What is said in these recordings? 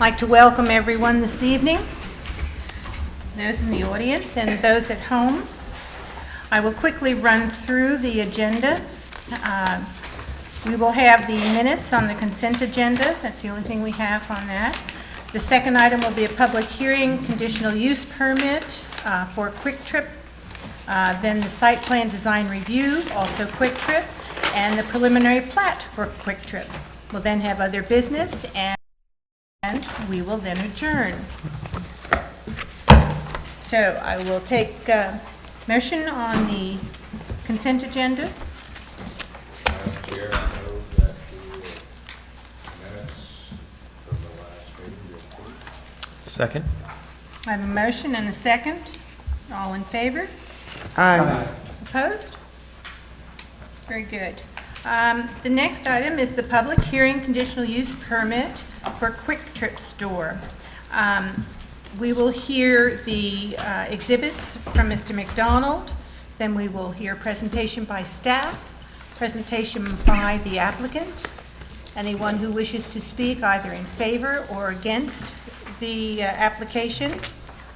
like to welcome everyone this evening, those in the audience and those at home. I will quickly run through the agenda. We will have the minutes on the consent agenda. That's the only thing we have on that. The second item will be a public hearing, conditional use permit for Quick Trip. Then the site plan design review, also Quick Trip, and the preliminary plat for Quick Trip. We'll then have other business, and we will then adjourn. So I will take motion on the consent agenda. Madam Chair, I move that the minutes from the last meeting be approved. Second. I have a motion and a second. All in favor? Aye. Opposed? Very good. The next item is the public hearing conditional use permit for Quick Trip Store. We will hear the exhibits from Mr. McDonald, then we will hear presentation by staff, presentation by the applicant. Anyone who wishes to speak either in favor or against the application,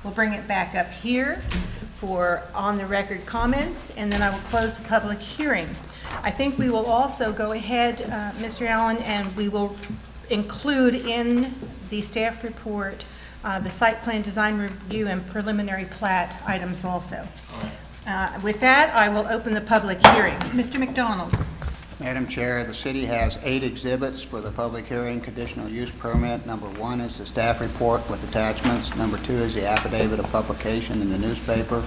we'll bring it back up here for on-the-record comments, and then I will close the public hearing. I think we will also go ahead, Mr. Allen, and we will include in the staff report the site plan design review and preliminary plat items also. With that, I will open the public hearing. Mr. McDonald. Madam Chair, the city has 8 exhibits for the public hearing conditional use permit. Number 1 is the staff report with attachments. Number 2 is the affidavit of publication in the newspaper.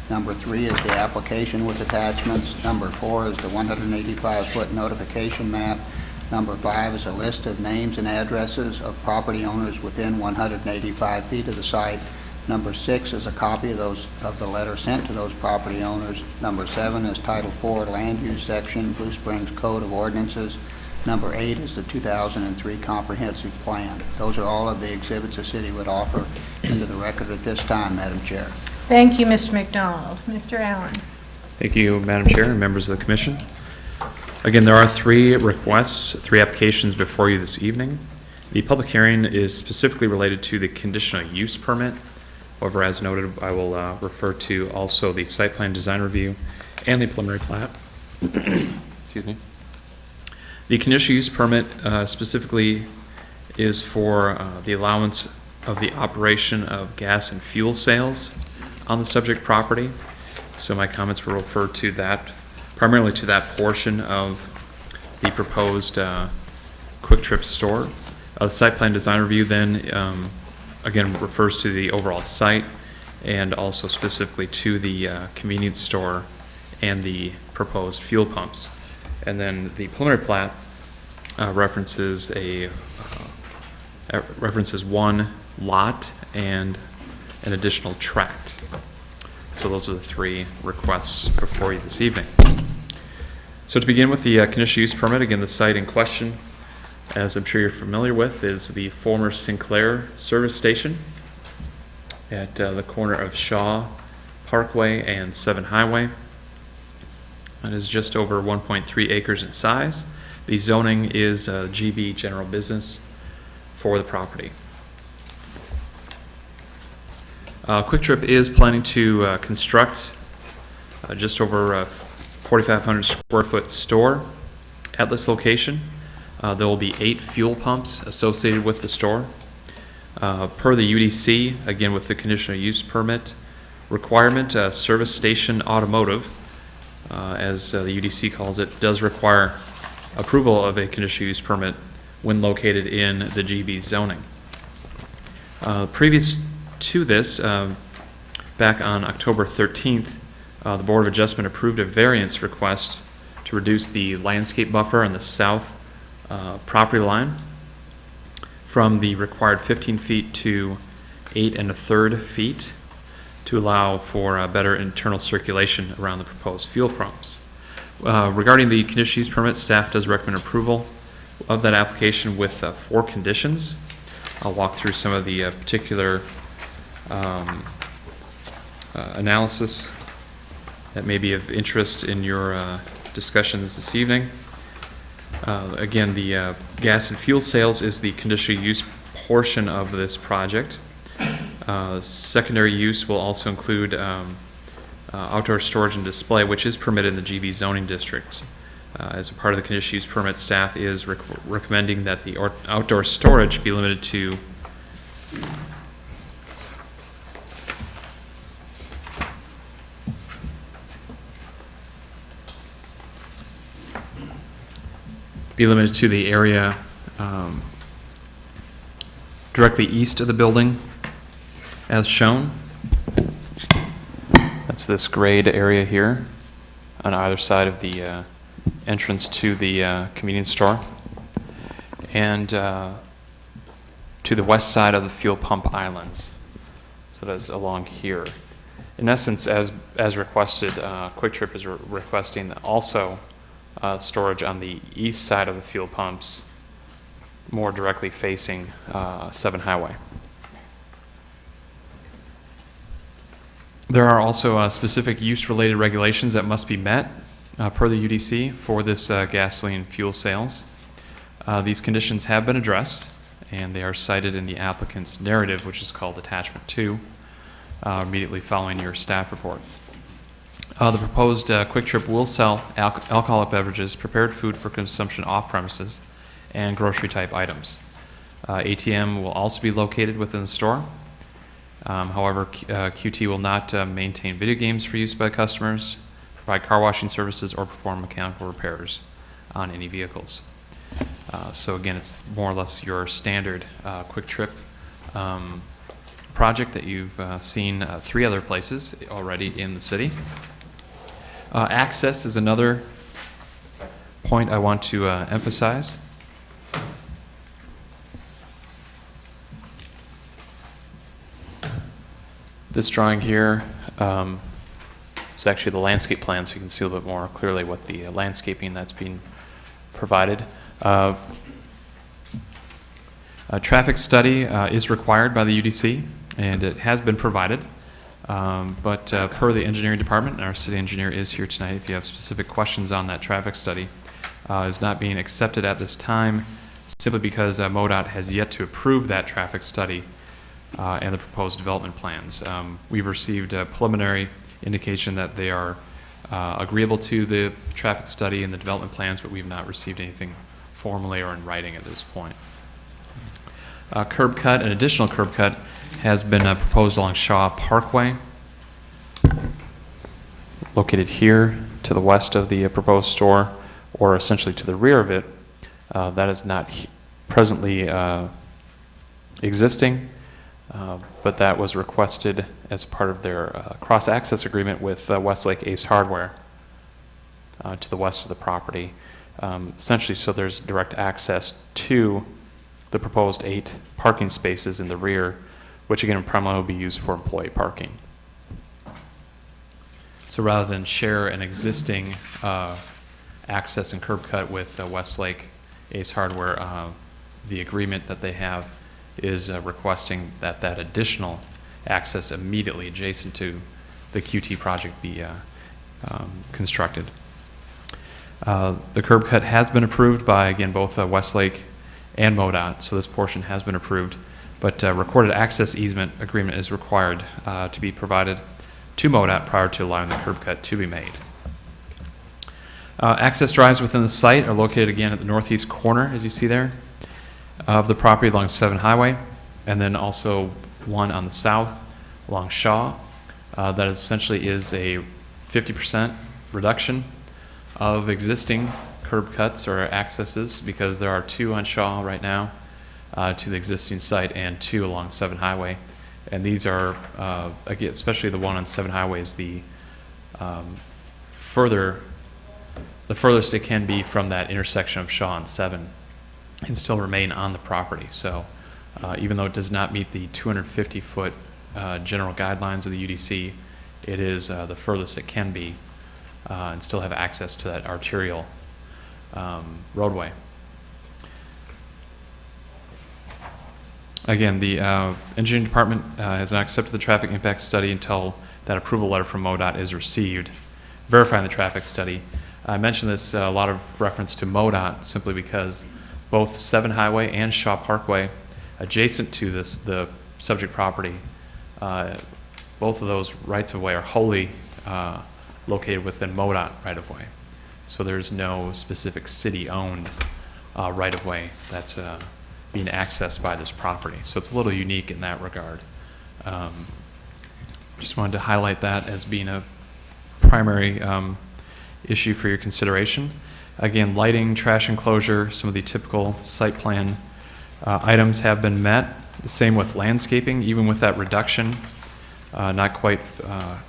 Number 3 is the application with attachments. Number 4 is the 185-foot notification map. Number 5 is a list of names and addresses of property owners within 185 feet of the site. Number 6 is a copy of the letter sent to those property owners. Number 7 is Title 4 Land Use Section, Blue Springs Code of Ordinances. Number 8 is the 2003 Comprehensive Plan. Those are all of the exhibits the city would offer into the record at this time, Madam Chair. Thank you, Mr. McDonald. Mr. Allen. Thank you, Madam Chair and members of the Commission. Again, there are 3 requests, 3 applications before you this evening. The public hearing is specifically related to the conditional use permit. However, as noted, I will refer to also the site plan design review and the preliminary plat. Excuse me. The conditional use permit specifically is for the allowance of the operation of gas and fuel sales on the subject property. So my comments will refer to that, primarily to that portion of the proposed Quick Trip store. The site plan design review then again refers to the overall site and also specifically to the convenience store and the proposed fuel pumps. And then the preliminary plat references one lot and an additional tract. So those are the 3 requests before you this evening. So to begin with the conditional use permit, again, the site in question, as I'm sure you're familiar with, is the former Sinclair service station at the corner of Shaw Parkway and 7 Highway. It is just over 1.3 acres in size. The zoning is GB general business for the property. Quick Trip is planning to construct just over 4,500 square foot store at this location. There will be 8 fuel pumps associated with the store. Per the UDC, again with the conditional use permit requirement, service station automotive, as the UDC calls it, does require approval of a conditional use permit when located in the GB zoning. Previous to this, back on October 13th, the Board of Adjustment approved a variance request to reduce the landscape buffer on the south property line from the required 15 feet to 8 1/3 feet to allow for better internal circulation around the proposed fuel pumps. Regarding the conditional use permit, staff does recommend approval of that application with 4 conditions. I'll walk through some of the particular analysis that may be of interest in your discussions this evening. Again, the gas and fuel sales is the conditional use portion of this project. Secondary use will also include outdoor storage and display, which is permitted in the GB zoning district. As a part of the conditional use permit, staff is recommending that the outdoor storage be limited to the area directly east of the building as shown. That's this grayed area here on either side of the entrance to the convenience store, and to the west side of the fuel pump islands. So that's along here. In essence, as requested, Quick Trip is requesting also storage on the east side of the fuel pumps, more directly facing 7 Highway. There are also specific use-related regulations that must be met per the UDC for this gasoline fuel sales. These conditions have been addressed, and they are cited in the applicant's narrative, which is called Attachment 2, immediately following your staff report. The proposed Quick Trip will sell alcoholic beverages, prepared food for consumption off premises, and grocery-type items. ATM will also be located within the store. However, QT will not maintain video games for use by customers, provide car washing services, or perform mechanical repairs on any vehicles. So again, it's more or less your standard Quick Trip project that you've seen 3 other places already in the city. Access is another point I want to emphasize. This drawing here is actually the landscape plan, so you can see a little bit more clearly what the landscaping that's being provided. A traffic study is required by the UDC, and it has been provided. But per the engineering department, and our city engineer is here tonight, if you have specific questions on that traffic study, is not being accepted at this time simply because MoDOT has yet to approve that traffic study and the proposed development plans. We've received a preliminary indication that they are agreeable to the traffic study and the development plans, but we've not received anything formally or in writing at this point. Curb cut, an additional curb cut has been proposed along Shaw Parkway, located here to the west of the proposed store, or essentially to the rear of it. That is not presently existing, but that was requested as part of their cross-access agreement with Westlake Ace Hardware to the west of the property. Essentially, so there's direct access to the proposed 8 parking spaces in the rear, which again primarily will be used for employee parking. So rather than share an existing access and curb cut with Westlake Ace Hardware, the agreement that they have is requesting that that additional access immediately adjacent to the QT project be constructed. The curb cut has been approved by, again, both Westlake and MoDOT, so this portion has been approved, but recorded access easement agreement is required to be provided to MoDOT prior to allowing the curb cut to be made. Access drives within the site are located again at the northeast corner, as you see there, of the property along 7 Highway, and then also one on the south along Shaw. That essentially is a 50% reduction of existing curb cuts or accesses, because there are 2 on Shaw right now to the existing site and 2 along 7 Highway. And these are, again, especially the one on 7 Highway is the furthest it can be from that intersection of Shaw and 7 and still remain on the property. So even though it does not meet the 250-foot general guidelines of the UDC, it is the furthest it can be and still have access to that arterial roadway. Again, the engineering department has not accepted the traffic impact study until that approval letter from MoDOT is received, verifying the traffic study. I mentioned this, a lot of reference to MoDOT, simply because both 7 Highway and Shaw Parkway adjacent to the subject property, both of those rights-of-way are wholly located within MoDOT right-of-way. So there's no specific city-owned right-of-way that's being accessed by this property. So it's a little unique in that regard. Just wanted to highlight that as being a primary issue for your consideration. Again, lighting, trash enclosure, some of the typical site plan items have been met. The same with landscaping, even with that reduction, not quite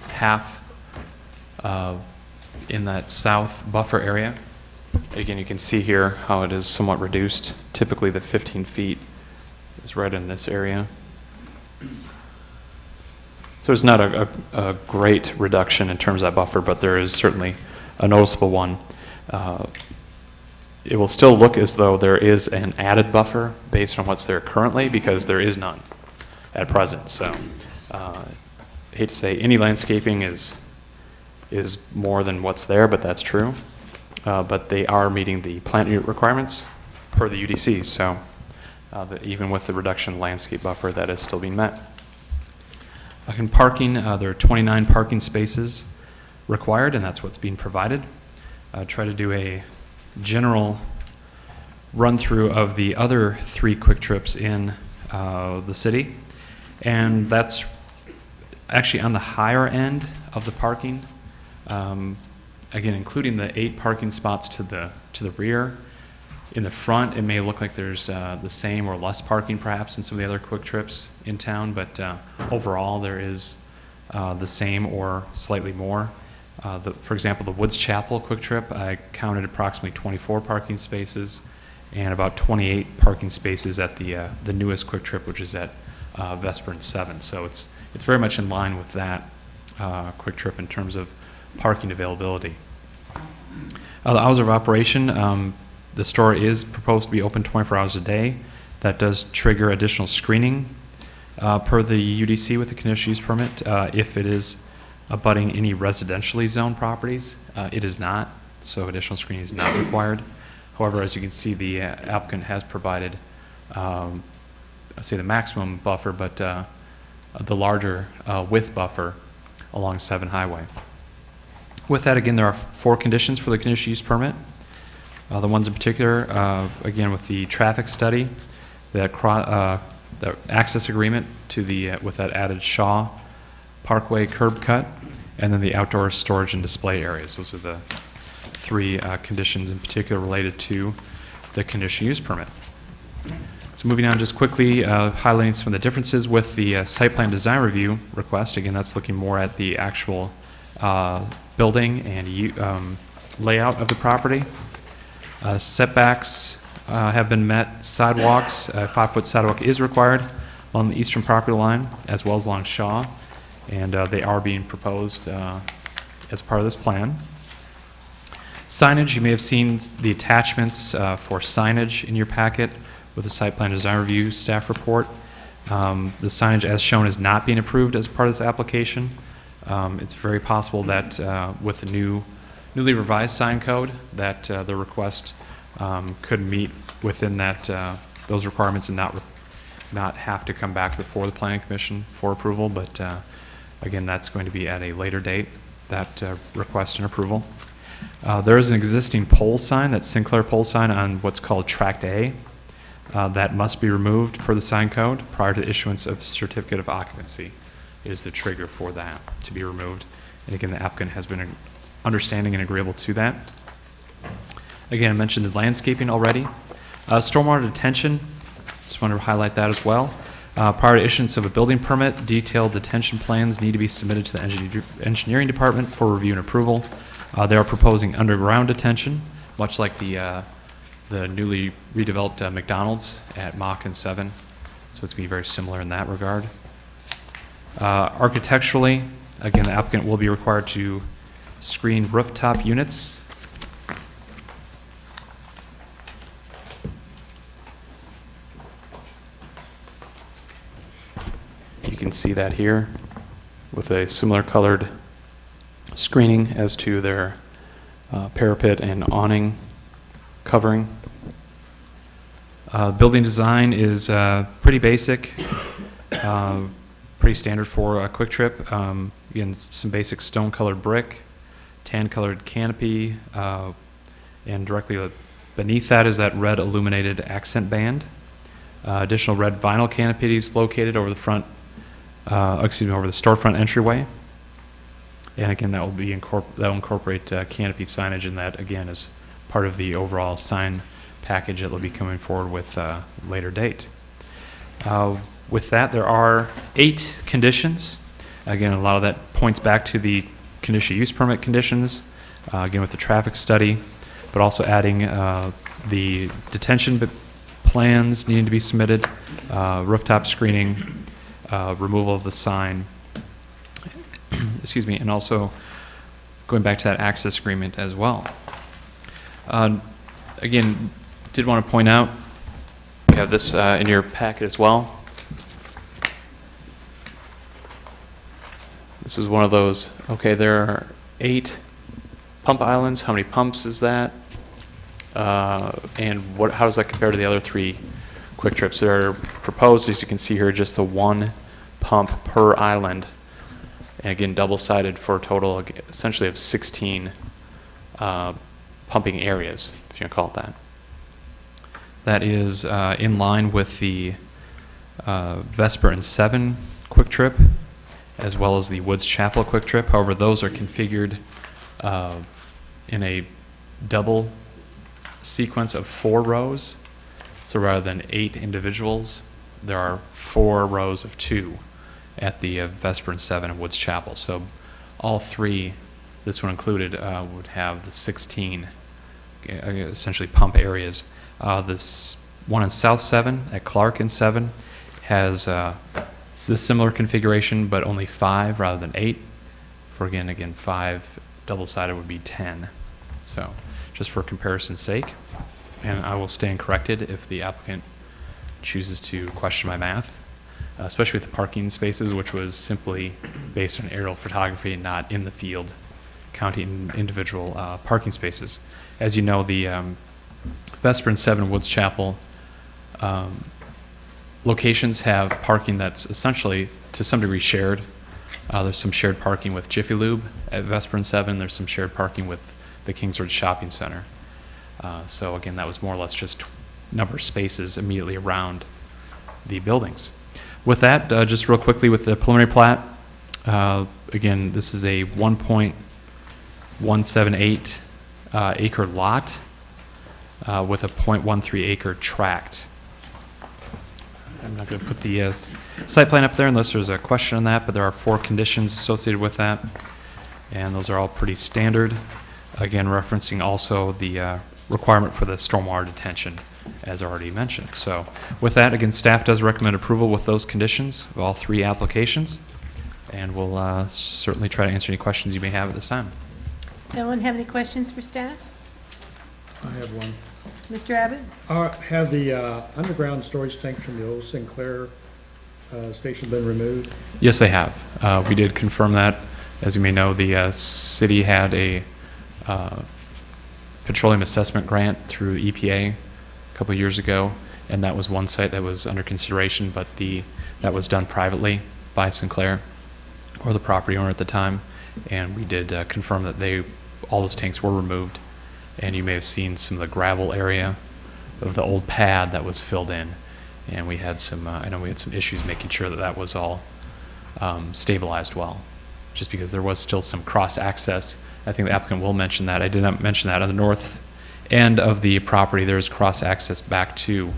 half in that south buffer area. Again, you can see here how it is somewhat reduced. Typically the 15 feet is right in this area. So it's not a great reduction in terms of that buffer, but there is certainly a noticeable one. It will still look as though there is an added buffer based on what's there currently, because there is none at present. So I hate to say any landscaping is more than what's there, but that's true. But they are meeting the plant unit requirements per the UDC. So even with the reduction in landscape buffer, that is still being met. In parking, there are 29 parking spaces required, and that's what's being provided. Try to do a general run-through of the other 3 quick trips in the city, and that's actually on the higher end of the parking. Again, including the 8 parking spots to the rear. In the front, it may look like there's the same or less parking perhaps in some of the other quick trips in town, but overall there is the same or slightly more. For example, the Woods Chapel quick trip, I counted approximately 24 parking spaces and about 28 parking spaces at the newest quick trip, which is at Vesper and 7. So it's very much in line with that quick trip in terms of parking availability. The hours of operation, the store is proposed to be open 24 hours a day. That does trigger additional screening per the UDC with the conditional use permit. If it is abutting any residentially zoned properties, it is not, so additional screening is not required. However, as you can see, the applicant has provided, I'd say the maximum buffer, but the larger width buffer along 7 Highway. With that, again, there are 4 conditions for the conditional use permit. The ones in particular, again, with the traffic study, the access agreement to the with that added Shaw Parkway curb cut, and then the outdoor storage and display areas. Those are the 3 conditions in particular related to the conditional use permit. So moving on just quickly, highlighting some of the differences with the site plan design review request. Again, that's looking more at the actual building and layout of the property. Setbacks have been met. Sidewalks, a 5-foot sidewalk is required along the eastern property line as well as along Shaw, and they are being proposed as part of this plan. Signage, you may have seen the attachments for signage in your packet with the site plan design review staff report. The signage as shown is not being approved as part of this application. It's very possible that with the newly revised sign code that the request could meet within that those requirements and not have to come back before the Planning Commission for approval. But again, that's going to be at a later date, that request and approval. There is an existing pole sign, that Sinclair pole sign on what's called Tract A. That must be removed per the sign code prior to issuance of certificate of occupancy is the trigger for that to be removed. And again, the applicant has been understanding and agreeable to that. Again, I mentioned the landscaping already. Stormwater detention, just want to highlight that as well. Prior to issuance of a building permit, detailed detention plans need to be submitted to the engineering department for review and approval. They are proposing underground detention, much like the newly redeveloped McDonald's at Mach and 7. So it's going to be very similar in that regard. Architecturally, again, the applicant will be required to screen rooftop units. You can see that here with a similar colored screening as to their parapet and awning covering. Building design is pretty basic, pretty standard for a Quick Trip. Again, some basic stone-colored brick, tan-colored canopy, and directly beneath that is that red illuminated accent band. Additional red vinyl canopies located over the front, over the storefront entryway. And again, that will incorporate canopy signage, and that again is part of the overall sign package that will be coming forward with later date. With that, there are 8 conditions. Again, a lot of that points back to the conditional use permit conditions, again with the traffic study, but also adding the detention plans needing to be submitted, rooftop screening, removal of the sign, excuse me, and also going back to that access agreement as well. Again, did want to point out, we have this in your packet as well. This is one of those, okay, there are 8 pump islands. How many pumps is that? And how does that compare to the other 3 Quick Trips that are proposed? As you can see here, just the 1 pump per island. And again, double-sided for a total essentially of 16 pumping areas, if you can call it that. That is in line with the Vesper and 7 Quick Trip, as well as the Woods Chapel Quick Trip. However, those are configured in a double sequence of 4 rows. So rather than 8 individuals, there are 4 rows of 2 at the Vesper and 7 and Woods Chapel. So all 3, this one included, would have the 16 essentially pump areas. This one in South 7 at Clark and 7 has this similar configuration, but only 5 rather than 8. For again 5 double-sided would be 10. So just for comparison's sake, and I will stand corrected if the applicant chooses to question my math, especially with the parking spaces, which was simply based on aerial photography, not in the field, counting individual parking spaces. As you know, the Vesper and 7 Woods Chapel locations have parking that's essentially to some degree shared. There's some shared parking with Jiffy Lube at Vesper and 7. There's some shared parking with the Kingswood Shopping Center. So again, that was more or less just number of spaces immediately around the buildings. With that, just real quickly with the preliminary plat, again, this is a 1.178 acre lot with a 0.13 acre tract. I'm not going to put the site plan up there unless there's a question on that, but there are 4 conditions associated with that, and those are all pretty standard. Again, referencing also the requirement for the stormwater detention, as already mentioned. So with that, again, staff does recommend approval with those conditions of all 3 applications, and we'll certainly try to answer any questions you may have at this time. Anyone have any questions for staff? I have one. Mr. Abbott? Have the underground storage tanks from the old Sinclair station been removed? Yes, they have. We did confirm that. As you may know, the city had a petroleum assessment grant through the EPA a couple of years ago, and that was one site that was under consideration, but that was done privately by Sinclair or the property owner at the time, and we did confirm that all those tanks were removed. And you may have seen some of the gravel area of the old pad that was filled in, and we had some I know we had some issues making sure that that was all stabilized well, just because there was still some cross access. I think the applicant will mention that. I did not mention that. On the north end of the property, there's cross access back to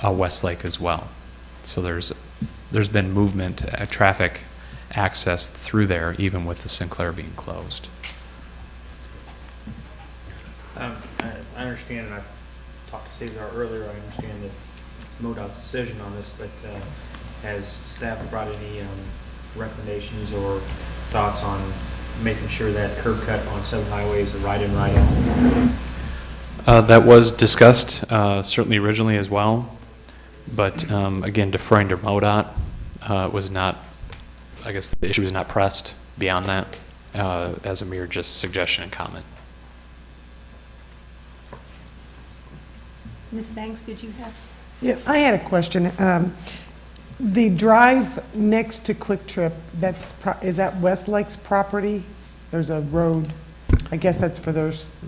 Westlake as well. So there's been movement, traffic access through there, even with the Sinclair being closed. I understand, and I talked to Cesar earlier, I understand that it's MoDOT's decision on this, but has staff brought any recommendations or thoughts on making sure that curb cut on 7 Highway is a right-in, right-out? That was discussed, certainly originally as well, but again, deferring to MoDOT was not, I guess the issue was not pressed beyond that as a mere just suggestion and comment. Ms. Banks, did you have? Yeah, I had a question. The drive next to Quick Trip, is that Westlake's property? There's a road, I guess that's for those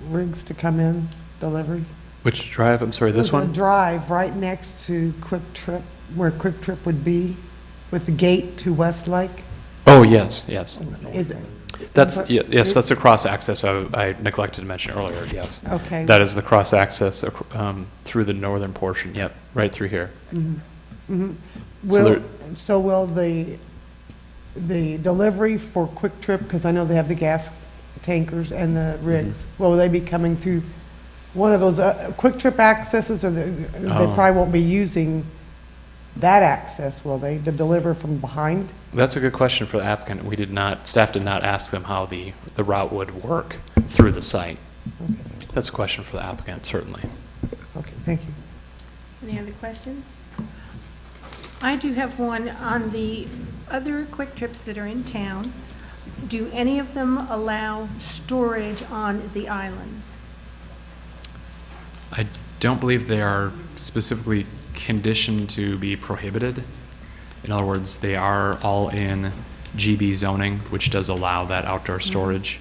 rigs to come in, delivery? Which drive? I'm sorry, this There's a one? drive right next to Quick Trip, where Quick Trip would be, with the gate to Westlake. Oh, yes, yes. Is it? Yes, that's a cross-access I neglected to mention earlier, yes. Okay. That is the cross-access through the northern portion, yep, right through here. So will the delivery for Quick Trip, because I know they have the gas tankers and the rigs, will they be coming through one of those Quick Trip accesses, or they probably won't be using that access, will they, to deliver from behind? That's a good question for the applicant. Staff did not ask them how the route would work through the site. That's a question for the applicant, certainly. Okay, thank you. Any other questions? I do have one on the other Quick Trips that are in town. Do any of them allow storage on the islands? I don't believe they are specifically conditioned to be prohibited. In other words, they are all in GB zoning, which does allow that outdoor storage.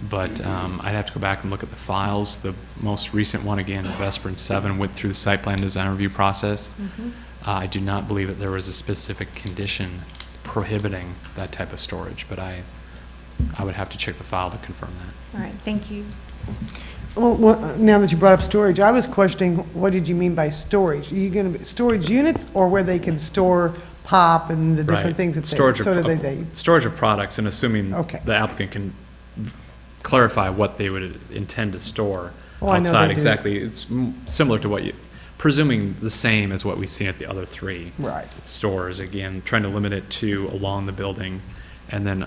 But I'd have to go back and look at the files. The most recent one, again, Vesper and 7, went through the site plan design review process. I do not believe that there was a specific condition prohibiting that type of storage, but I would have to check the file to confirm that. All right, thank you. Well, now that you brought up storage, I was questioning, what did you mean by storage? Are you going to be storage units, or where they can store pop and the different Right. things that Storage they storage of products, and assuming Okay. the applicant can clarify what they would intend to store Oh, I know outside they do. exactly. It's similar to presuming the same as what we've seen at the other three Right. stores. Again, trying to limit it to along the building, and then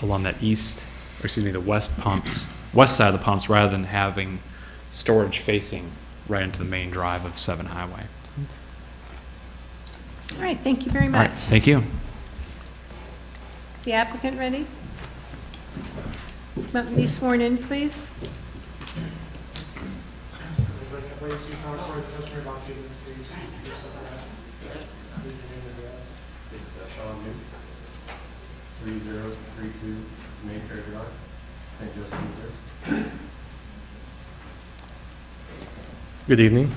along that the west side of the pumps, rather than having storage facing right into the main drive of 7 Highway. All right, thank you very All much. right, thank you. Is the applicant ready? Want to be sworn in, please? Sean New, 3032 Mayfair Drive, St. Joseph, Missouri. Good evening.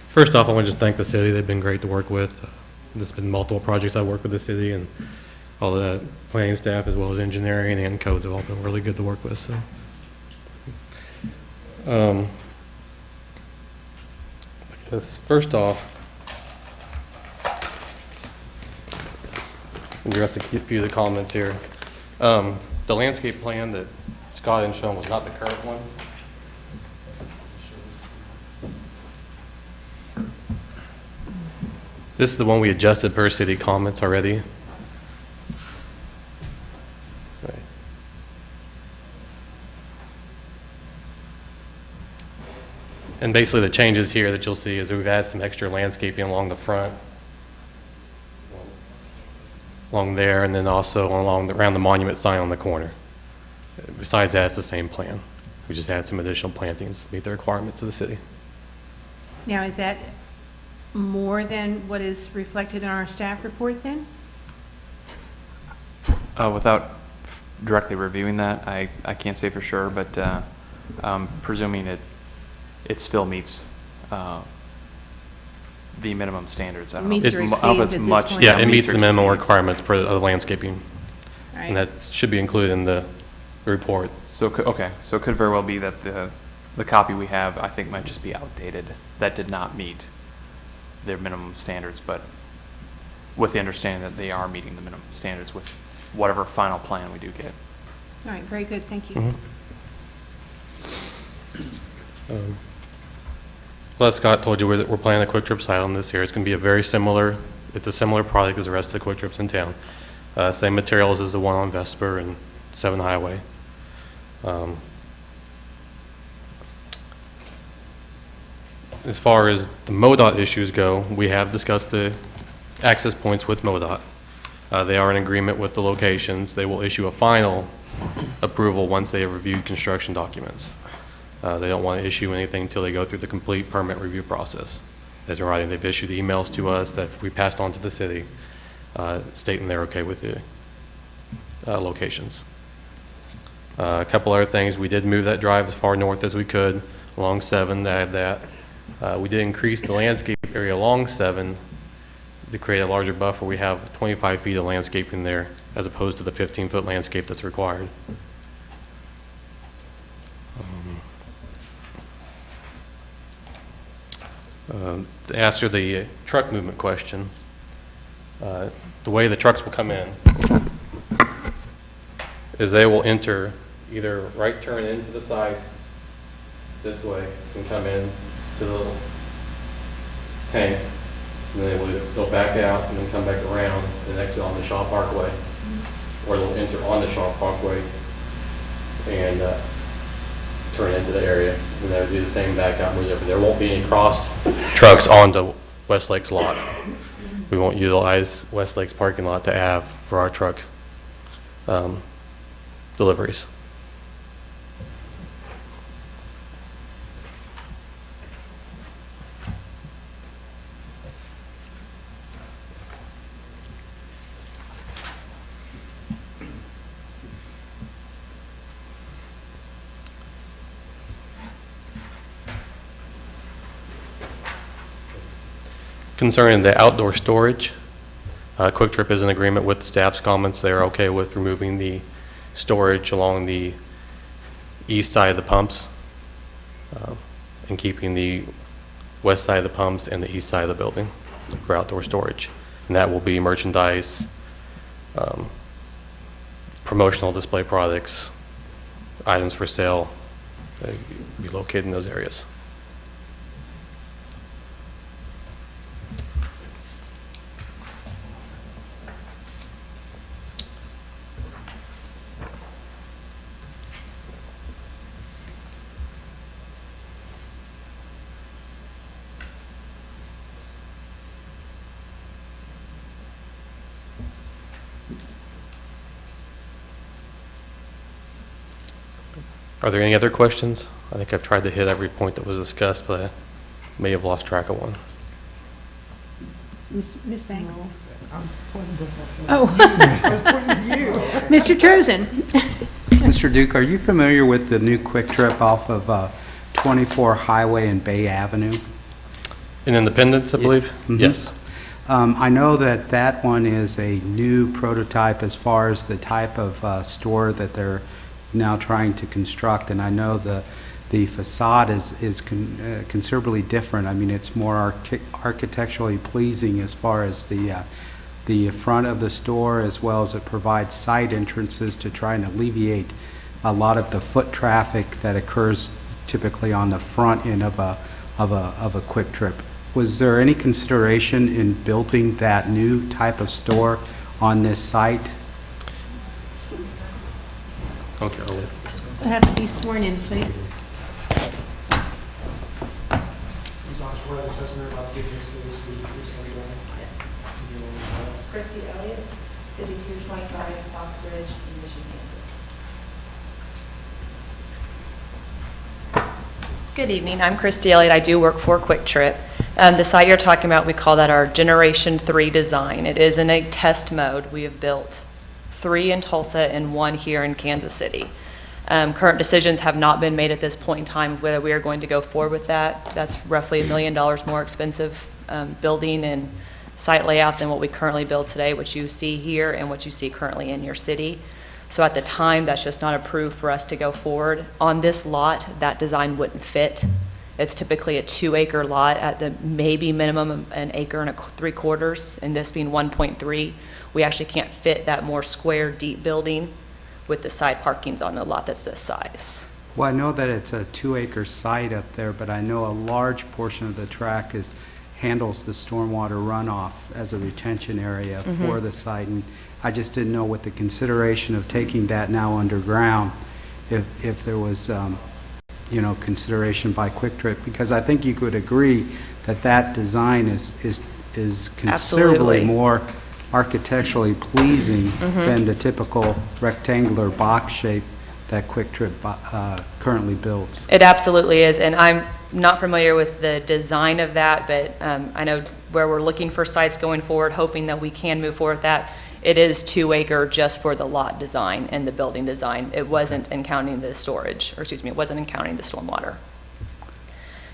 First off, I want to just thank the city. They've been great to work with. There's been multiple projects I've worked with the city, and all the planning staff, as well as engineering and codes, have all been really good to work with. So, I guess first off, address a few of the comments here. The landscape plan that Scott had shown was not the current one. This is the one we adjusted per city comments already. Right. And basically the changes here that you'll see is that we've added some extra landscaping along the front, along there, and then also around the monument sign on the corner. Besides that, it's the same plan. We just added some additional plantings to meet the requirements of the city. Now, is that more than what is reflected in our staff report then? Without directly reviewing that, I can't say for sure, but presuming it still meets the minimum standards. I don't know. Meets or Of exceeds as at this much- point? Yeah, it meets or the minimum exceeds. requirements for the landscaping, Right. and that should be included in the report. So, okay, so it could very well be that the copy we have, I think, might just be outdated. That did not meet their minimum standards, but with the understanding that they are meeting the minimum standards with whatever final plan we do get. All right, very good, thank you. Mm-hmm. Well, as Scott told you, we're planning a Quick Trip site on this here. It's going to be it's a similar product as the rest of the Quick Trips in town. Same materials as the one on Vesper and 7 Highway. As far as the MoDOT issues go, we have discussed the access points with MoDOT. They are in agreement with the locations. They will issue a final approval once they have reviewed construction documents. They don't want to issue anything until they go through the complete permit review process. As in writing, they've issued emails to us that we passed on to the city stating they're okay with the locations. A couple other things, we did move that drive as far north as we could along 7 to add that. We did increase the landscape area along 7 to create a larger buffer. We have 25 feet of landscaping there as opposed to the 15-foot landscape that's required. To answer the truck movement question, the way the trucks will come in is they will enter either right turn into the site this way and come in to the little tanks, and then they'll back out and then come back around and exit on the Shaw Parkway, or they'll enter on the Shaw Parkway and turn into the area, and they'll do the same back out maneuver. There won't be any cross trucks onto Westlake's lot. We won't utilize Westlake's parking lot to have for our truck deliveries. Concerning the outdoor storage, Quick Trip is in agreement with the staff's comments. They are okay with removing the storage along the east side of the pumps and keeping the west side of the pumps and the east side of the building for outdoor storage. And that will be merchandise, promotional display products, items for sale, be located in those areas. Are there any other questions? I think I've tried to hit every point that was discussed, but I may have lost track of one. Ms. Banks? I was pointing to- Oh, I was pointing to you. Mr. Trozen? Mr. Duke, are you familiar with the new Quick Trip off of 24 Highway and Bay Avenue? In Independence, I believe? Mhm. Yes. I know that that one is a new prototype as far as the type of store that they're now trying to construct, and I know the facade is considerably different. I mean, it's more architecturally pleasing as far as the front of the store, as well as it provides side entrances to try and alleviate a lot of the foot traffic that occurs typically on the front end of a Quick Trip. Was there any consideration in building that new type of store on this site? Okay, I'll wait. Have to be sworn in, please. Christy Elliott, 5225 Fox Ridge, in Mission, Kansas. Good evening, I'm Christy Elliott. I do work for Quick Trip. The site you're talking about, we call that our Generation 3 design. It is in a test mode. We have built 3 in Tulsa and 1 here in Kansas City. Current decisions have not been made at this point in time of whether we are going to go forward with that. That's roughly $1 million more expensive building and site layout than what we currently build today, which you see here and what you see currently in your city. So at the time, that's just not approved for us to go forward. On this lot, that design wouldn't fit. It's typically a 2-acre lot at the maybe minimum of 1 3/4 acres, and this being 1.3. We actually can't fit that more square, deep building with the side parkings on a lot that's this size. Well, I know that it's a 2-acre site up there, but I know a large portion of the track handles the stormwater runoff as a retention area for the site. And I just didn't know with the consideration of taking that now underground, if there was, consideration by Quick Trip, because I think you could agree that that design is considerably Absolutely. more architecturally pleasing than the typical rectangular box shape that Quick Trip currently builds. It absolutely is, and I'm not familiar with the design of that, but I know where we're looking for sites going forward, hoping that we can move forward with that. It is 2 acre just for the lot design and the building design. It wasn't in counting the storage, or excuse me, it wasn't in counting the stormwater.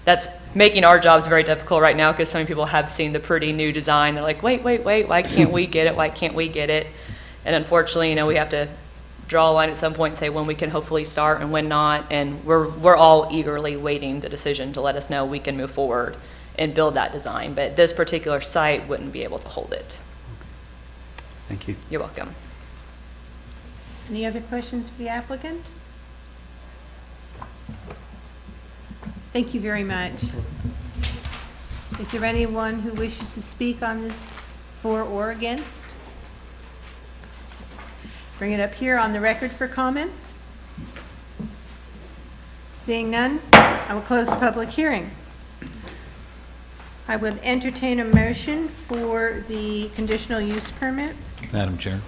That's making our jobs very difficult right now because some people have seen the pretty new design. They're like, wait, why can't we get it? Why can't we get it? And unfortunately, you know, we have to draw a line at some point and say when we can hopefully start and when not. And we're all eagerly waiting the decision to let us know we can move forward and build that design. But this particular site wouldn't be able to hold it. Thank you. You're welcome. Any other questions for the applicant? Thank you very much. Is there anyone who wishes to speak on this for or against? Bring it up here on the record for comments. Seeing none, I will close the public hearing. I would entertain a motion for the conditional use permit. Madam Chair,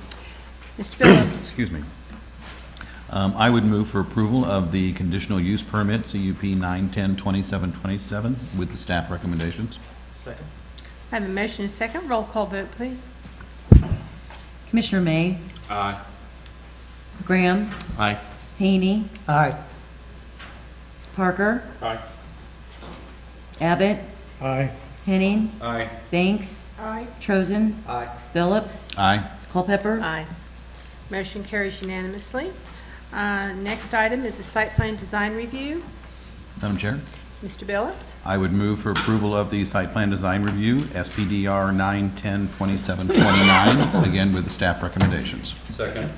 Mr. Phillips. excuse me. I would move for approval of the conditional use permit, CUP 9102727, with the staff recommendations. Second. I have a motion and a second. Roll call vote, please. Commissioner May, Aye. Graham, Aye. Haney, Aye. Parker, Aye. Abbott, Aye. Aye. Henning, Banks, Aye. Trozen, Aye. Phillips, Aye. Culpepper. Aye. Motion carries unanimously. Next item is the site plan design review. Madam Chair, Mr. Phillips. I would move for approval of the site plan design review, SPDR 9102729, again with the staff recommendations. Second.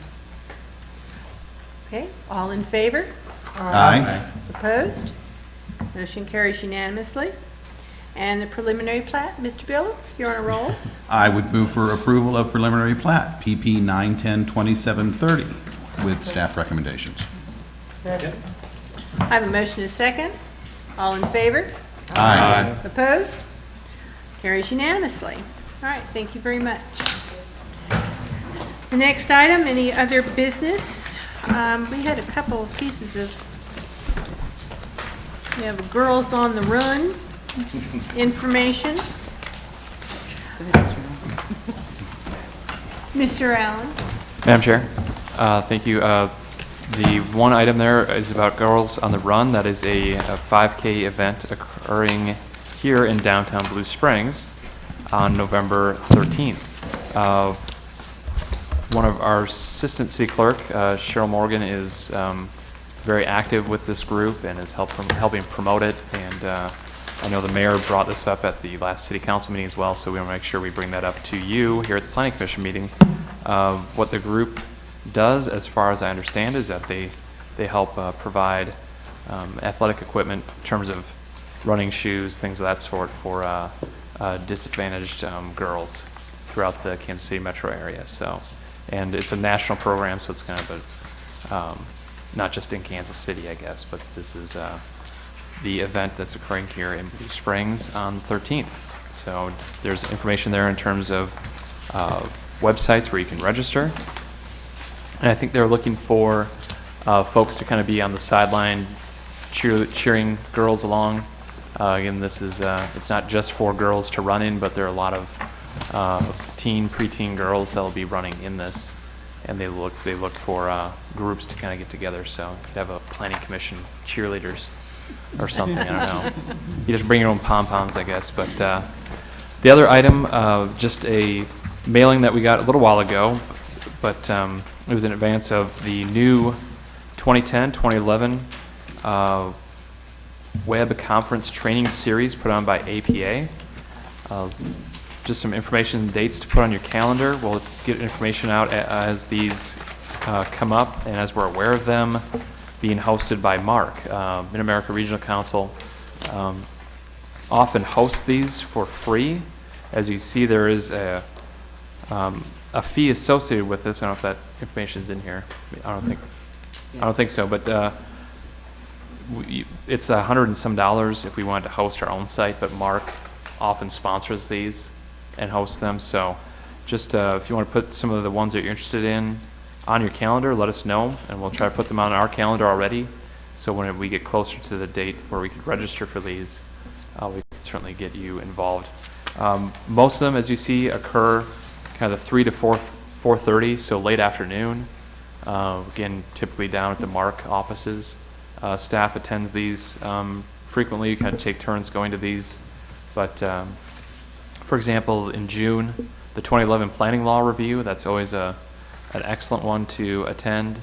Okay, all in favor? Aye. Opposed? Motion carries unanimously. And the preliminary plat, Mr. Phillips, you're on a roll. I would move for approval of preliminary plat, PP 9102730, with staff recommendations. Second. I have a motion and a second. All in favor? Aye. Opposed? Carries unanimously. All right, thank you very much. The next item, any other business? We had a couple of pieces of, we have Girls on the Run information. Mr. Allen? Madam Chair, thank you. The one item there is about Girls on the Run. That is a 5K event occurring here in downtown Blue Springs on November 13th. One of our assistant city clerk, Cheryl Morgan, is very active with this group and is helping promote it. And I know the mayor brought this up at the last city council meeting as well, so we want to make sure we bring that up to you here at the planning commission meeting. What the group does, as far as I understand, is that they help provide athletic equipment in terms of running shoes, things of that sort for disadvantaged girls throughout the Kansas City metro area. So, and it's a national program, so it's kind of a not just in Kansas City, I guess, but this is the event that's occurring here in Blue Springs on the 13th. So there's information there in terms of websites where you can register. And I think they're looking for folks to kind of be on the sideline cheering girls along. Again, this is, it's not just for girls to run in, but there are a lot of preteen girls that will be running in this. And they look for groups to kind of get together. So you could have a planning commission cheerleaders or something, I don't know. You just bring your own pom-poms, I guess. But the other item, just a mailing that we got a little while ago, but it was in advance of the new 2010-2011 web conference training series put on by APA. Just some information and dates to put on your calendar. We'll get information out as these come up and as we're aware of them. Being hosted by Mark. Mid-America Regional Council often hosts these for free. As you see, there is a fee associated with this. I don't know if that information is in here. I don't think so. But it's $100 and some if we wanted to host our own site. But Mark often sponsors these and hosts them. So just if you want to put some of the ones that you're interested in on your calendar, let us know, and we'll try to put them on our calendar already. So when we get closer to the date where we could register for these, we can certainly get you involved. Most of them, as you see, occur kind of the 3 to 4:30, so late afternoon. Again, typically down at the MARC offices. Staff attends these frequently. You kind of take turns going to these. But for example, in June, the 2011 Planning Law Review, that's always an excellent one to attend.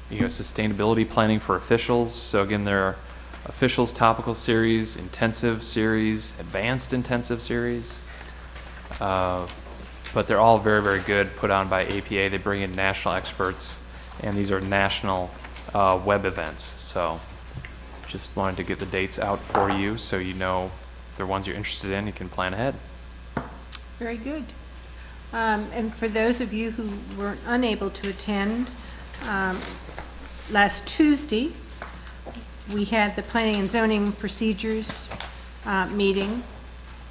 Sustainability planning for officials. So again, there are officials topical series, intensive series, advanced intensive series. But they're all very, very good, put on by APA. They bring in national experts, and these are national web events. So just wanted to get the dates out for you so you know if they're ones you're interested in, you can plan ahead. Very good. And for those of you who were unable to attend, last Tuesday, we had the Planning and Zoning Procedures meeting,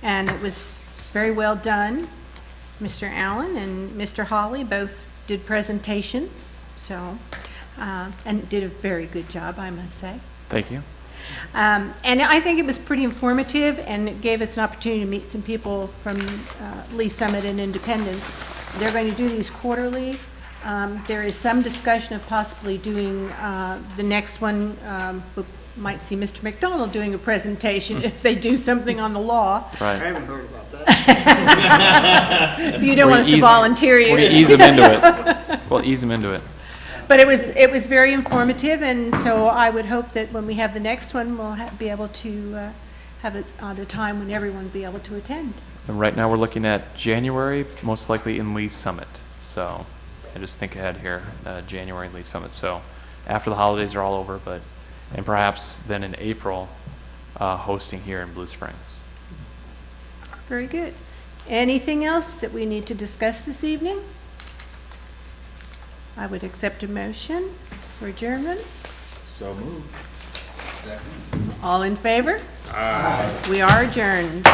and it was very well done. Mr. Allen and Mr. Hawley both did presentations, so, and did a very good job, I must say. Thank you. And I think it was pretty informative, and it gave us an opportunity to meet some people from Lee Summit and Independence. They're going to do these quarterly. There is some discussion of possibly doing the next one. We might see Mr. McDonald doing a presentation if they do something on the law. Right. I haven't heard about that. You don't want us to volunteer you. We'll ease them into it. We'll ease them into it. But it was very informative, and so I would hope that when we have the next one, we'll be able to have it on a time when everyone will be able to attend. And right now we're looking at January, most likely in Lee Summit. So I just think ahead here, January Lee Summit. So after the holidays are all over, and perhaps then in April, hosting here in Blue Springs. Very good. Anything else that we need to discuss this evening? I would accept a motion for adjournment. So moved. All in favor? Aye. We are adjourned.